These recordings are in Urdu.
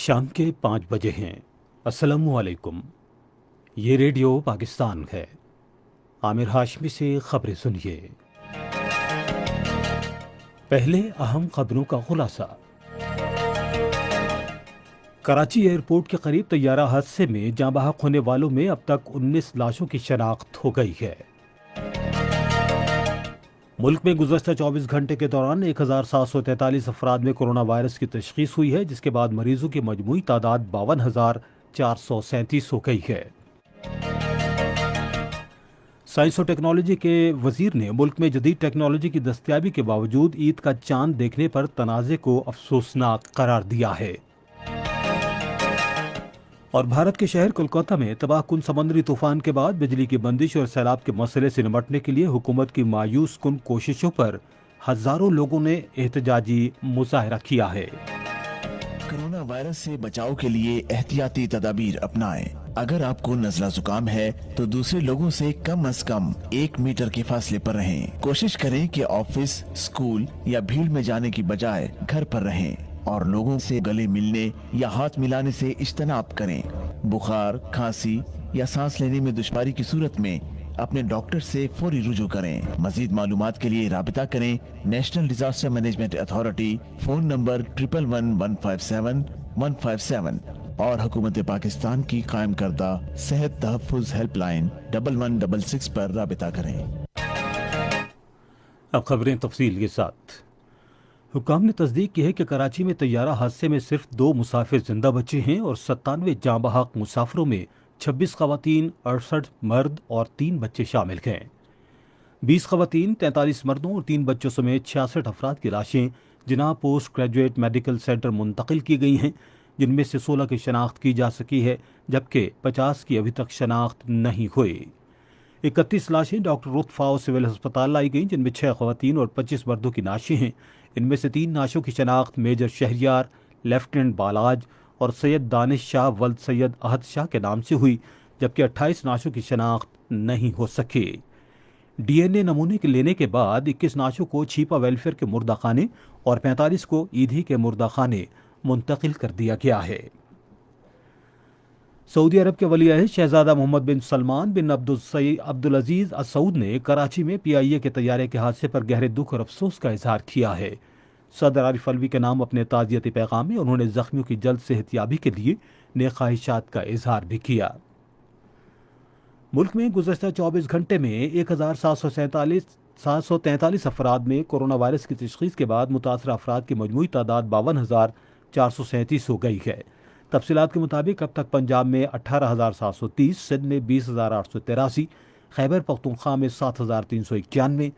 شام کے 5 بجے ہیں۔ السلام علیکم۔ یہ ریڈیو پاکستان ہے۔ عامر ہاشمی سے خبریں سنیے۔ پہلے اہم خبروں کا خلاصہ۔ کراچی ایئرپورٹ کے قریب طیارہ حادثے میں جاں بحق ہونے والوں میں اب تک 19 لاشوں کی شناخت ہو گئی ہے۔ ملک میں گزشتہ 24 گھنٹے کے دوران 1743 افراد میں کورونا وائرس کی تشخیص ہوئی ہے، جس کے بعد مریضوں کی مجموعی تعداد 52,437 ہو گئی ہے۔ سائنس اور ٹیکنالوجی کے وزیر نے ملک میں جدید ٹیکنالوجی کی دستیابی کے باوجود عید کا چاند دیکھنے پر تنازع کو افسوسناک قرار دیا ہے۔ اور بھارت کے شہر کولکاتہ میں تباہ کن سمندری طوفان کے بعد بجلی کی بندش اور سیلاب کے مسئلے سے نمٹنے کے لیے حکومت کی مایوس کن کوششوں پر ہزاروں لوگوں نے احتجاجی مظاہرہ کیا ہے۔ کورونا وائرس سے بچاؤ کے لیے احتیاطی تدابیر اپنائیں۔ اگر آپ کو نزلہ زکام ہے تو دوسرے لوگوں سے کم از کم 1 میٹر کے فاصلے پر رہیں۔ کوشش کریں کہ آفس، اسکول یا بھیڑ میں جانے کی بجائے گھر پر رہیں اور لوگوں سے گلے ملنے یا ہاتھ ملانے سے اجتناب کریں۔ بخار، کھانسی یا سانس لینے میں دشواری کی صورت میں اپنے ڈاکٹر سے فوری رجوع کریں۔ مزید معلومات کے لیے رابطہ کریں national disaster management authority, phone number 111157 اور حکومت پاکستان کی قائم کردہ صحت تحفظ ہیلپ لائن 1166 پر رابطہ کریں۔ اب خبریں تفصیل کے ساتھ۔ حکام نے تصدیق کی ہے کہ کراچی میں طیارہ حادثے میں صرف 2 مسافر زندہ بچے ہیں اور 97 جاں بحق مسافروں میں 26 خواتین، 68 مرد اور 3 بچے شامل ہیں۔ 20 خواتین، 43 مردوں اور 3 بچوں سمیت 66 افراد کی لاشیں جناح پوسٹ گریجویٹ میڈیکل سینٹر منتقل کی گئی ہیں، جن میں سے 16 کی شناخت کی جا سکی ہے، جبکہ 50 کی ابھی تک شناخت نہیں ہوئی۔ 31 لاشیں ڈاکٹر رتفاؤ سول ہسپتال لائی گئیں، جن میں 6 خواتین اور 25 مردوں کی نعشیں ہیں۔ ان میں سے 3 نعشوں کی شناخت میجر شہریار، لیفٹیننٹ بالاج اور سید دانش شاہ ولد سید احد شاہ کے نام سے ہوئی، جبکہ 28 نعشوں کی شناخت نہیں ہو سکی۔ ڈی این اے نمونے کے لینے کے بعد 21 نعشوں کو چھیپا ویلفیئر کے مردہ خانے اور 45 کو ایدھی کے مردہ خانے منتقل کر دیا گیا ہے۔ سعودی عرب کے ولی عہد شہزادہ محمد بن سلمان بن عبدالعزیز السعود نے کراچی میں پی آئی اے کے طیارے کے حادثے پر گہرے دکھ اور افسوس کا اظہار کیا ہے۔ صدر عارف الوی کے نام اپنے تعزیتی پیغام میں انہوں نے زخمیوں کی جلد صحت یابی کے لیے نیک خواہشات کا اظہار بھی کیا۔ ملک میں گزشتہ 24 گھنٹے میں 1743 افراد میں کورونا وائرس کی تشخیص کے بعد متاثرہ افراد کی مجموعی تعداد 52,437 ہو گئی ہے۔ تفصیلات کے مطابق اب تک پنجاب میں 18,730، سندھ میں 20,883، خیبر پختونخوا میں 7,391،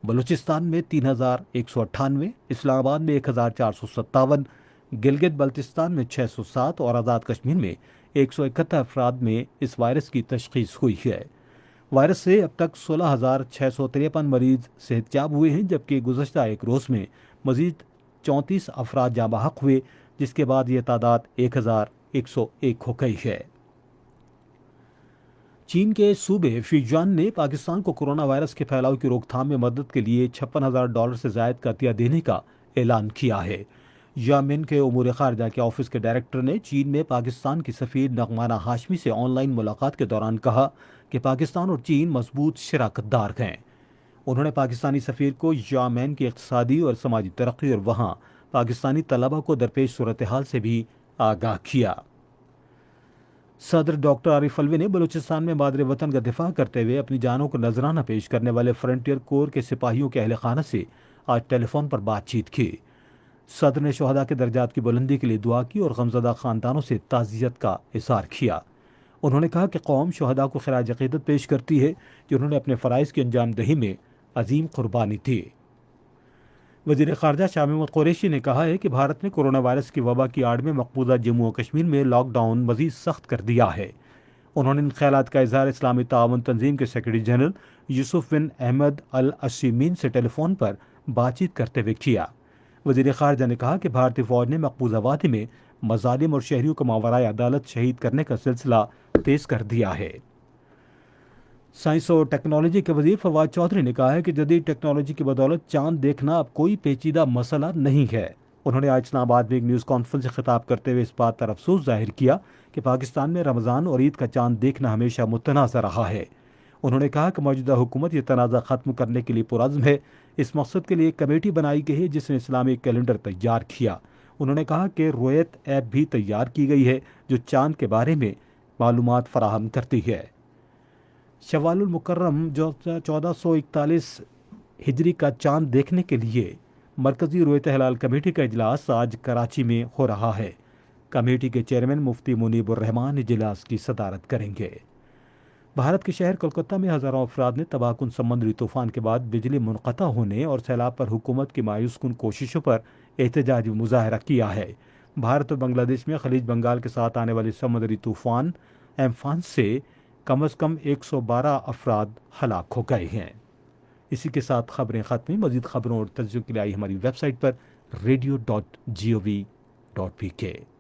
بلوچستان میں 3,198، اسلام آباد میں 1,457، گلگت بلتستان میں 607 اور آزاد کشمیر میں 171 افراد میں اس وائرس کی تشخیص ہوئی ہے۔ وائرس سے اب تک 16,653 مریض صحت یاب ہوئے ہیں، جبکہ گزشتہ ایک روز میں مزید 34 افراد جاں بحق ہوئے، جس کے بعد یہ تعداد 1,101 ہو گئی ہے۔ چین کے صوبے فیجوان نے پاکستان کو کورونا وائرس کے پھیلاؤ کی روک تھام میں مدد کے لیے $56,000 سے زائد کا عطیہ دینے کا اعلان کیا ہے۔ یامن کے امور خارجہ کے آفس کے ڈائریکٹر نے چین میں پاکستان کی سفیر نغمانہ ہاشمی سے آن لائن ملاقات کے دوران کہا کہ پاکستان اور چین مضبوط شراکت دار ہیں۔ انہوں نے پاکستانی سفیر کو یامن کی اقتصادی اور سماجی ترقی اور وہاں پاکستانی طلباء کو درپیش صورتحال سے بھی آگاہ کیا۔ صدر ڈاکٹر عارف الوی نے بلوچستان میں مادر وطن کا دفاع کرتے ہوئے اپنی جانوں کو نذرانہ پیش کرنے والے فرنٹیئر کور کے سپاہیوں کے اہل خانہ سے آج ٹیلی فون پر بات چیت کی۔ صدر نے شہداء کے درجات کی بلندی کے لیے دعا کی اور غمزدہ خاندانوں سے تعزیت کا اظہار کیا۔ انہوں نے کہا کہ قوم شہداء کو خراج عقیدت پیش کرتی ہے، جنہوں نے اپنے فرائض کی انجام دہی میں عظیم قربانی دی۔ وزیر خارجہ شاہ محمود قریشی نے کہا ہے کہ بھارت نے کورونا وائرس کی وبا کی آڑ میں مقبوضہ جموں و کشمیر میں لاک ڈاؤن مزید سخت کر دیا ہے۔ انہوں نے ان خیالات کا اظہار اسلامی تعاون تنظیم کے سیکرٹری جنرل یوسف بن احمد الاشیمین سے ٹیلی فون پر بات چیت کرتے ہوئے کیا۔ وزیر خارجہ نے کہا کہ بھارتی فوج نے مقبوضہ وادی میں مظالم اور شہریوں کو ماورائے عدالت شہید کرنے کا سلسلہ تیز کر دیا ہے۔ سائنس اور ٹیکنالوجی کے وزیر فواد چودھری نے کہا ہے کہ جدید ٹیکنالوجی کی بدولت چاند دیکھنا اب کوئی پیچیدہ مسئلہ نہیں ہے۔ انہوں نے آج اسلام آباد میں ایک نیوز کانفرنس سے خطاب کرتے ہوئے اس بات پر افسوس ظاہر کیا کہ پاکستان میں رمضان اور عید کا چاند دیکھنا ہمیشہ متنازع رہا ہے۔ انہوں نے کہا کہ موجودہ حکومت یہ تنازع ختم کرنے کے لیے پرعزم ہے۔ اس مقصد کے لیے ایک کمیٹی بنائی گئی ہے جس نے اسلامی کیلنڈر تیار کیا۔ انہوں نے کہا کہ رویت ایپ بھی تیار کی گئی ہے جو چاند کے بارے میں معلومات فراہم کرتی ہے۔ شوال المکرم جو 1441 ہجری کا چاند دیکھنے کے لیے مرکزی رویت ہلال کمیٹی کا اجلاس آج کراچی میں ہو رہا ہے۔ کمیٹی کے چیئرمین مفتی منیب الرحمان اجلاس کی صدارت کریں گے۔ بھارت کے شہر کولکتہ میں ہزاروں افراد نے تباہ کن سمندری طوفان کے بعد بجلی منقطع ہونے اور سیلاب پر حکومت کی مایوس کن کوششوں پر احتجاجی مظاہرہ کیا ہے۔ بھارت اور بنگلہ دیش میں خلیج بنگال کے ساتھ آنے والی سمندری طوفان ایمفان سے کم از کم 112 افراد ہلاک ہو گئے ہیں۔ اسی کے ساتھ خبریں ختم۔ مزید خبروں اور تجزیوں کے لیے آئی ہماری ویب سائٹ پر radio.gov.pk